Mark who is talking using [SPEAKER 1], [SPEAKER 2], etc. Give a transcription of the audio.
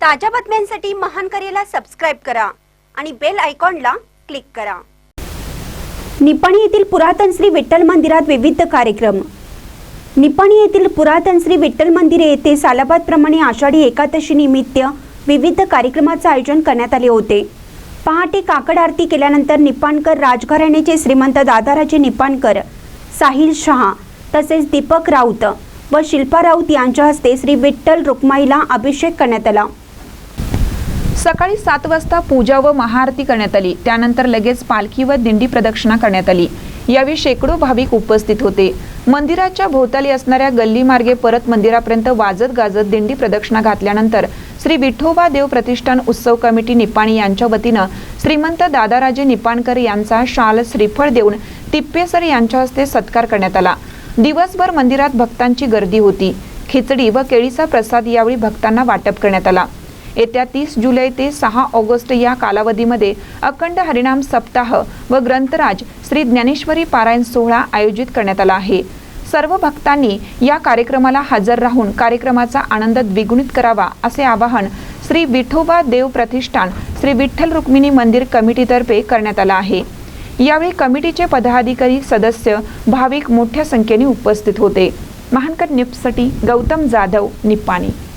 [SPEAKER 1] ताज्या बातम्यांसाठी महान करेला सबस्क्राइब करा आणि बेल आयकॉनला क्लिक करा। निपाणी येथील पुरातन श्री विठ्ठल मंदिरात विविध कार्यक्रम। निपाणी येथील पुरातन श्री विठ्ठल मंदिर येथे सालाबादप्रमाणे आषाढी एकादशी निमित्त विविध कार्यक्रमाचे आयोजन करण्यात आले होते। पहाटे काकड आरती केल्यानंतर निपाणकर राजघराण्याचे श्रीमंत दादाराजे निपाणकर, साहिल शहा तसेच दीपक राऊत व शिल्पा राऊत यांच्या हस्ते श्री विठ्ठल रुक्माईला अभिषेक करण्यात आला।
[SPEAKER 2] सकाळी 7 वाजता पूजा व महाआरती करण्यात आली। त्यानंतर लगेच पालखी व दिंडी प्रदक्षिणा करण्यात आली। यावेळी शेकडो भाविक उपस्थित होते। मंदिराच्या भोवताली असणाऱ्या गल्ली मार्गे परत मंदिरापर्यंत वाजत गाजत दिंडी प्रदक्षिणा घातल्यानंतर श्री विठोबा देव प्रतिष्ठान उत्सव कमिटी निपाणी यांच्या वतीने श्रीमंत दादाराजे निपाणकर यांचा शाल श्रीफळ देऊन तिप्पेसर यांच्या हस्ते सत्कार करण्यात आला। दिवसभर मंदिरात भक्तांची गर्दी होती। खिचडी व केळीचा प्रसाद यावेळी भक्तांना वाटप करण्यात आला। येत्या 30 जुलै ते 6 ऑगस्ट या कालावधीमध्ये अखंड हरिनाम सप्ताह व ग्रंथराज श्री ज्ञानेश्वरी पारायण सोहळा आयोजित करण्यात आला आहे। सर्व भक्तांनी या कार्यक्रमाला हजर राहून कार्यक्रमाचा आनंद द्विगुणित करावा असे आवाहन श्री विठोबा देव प्रतिष्ठान श्री विठ्ठल रुक्मिणी मंदिर कमिटीतर्फे करण्यात आला आहे। यावेळी कमिटीचे पदाधिकारी, सदस्य, भाविक मोठ्या संख्येने उपस्थित होते। महानकर न्यूजसाठी गौतम जाधव, निपाणी।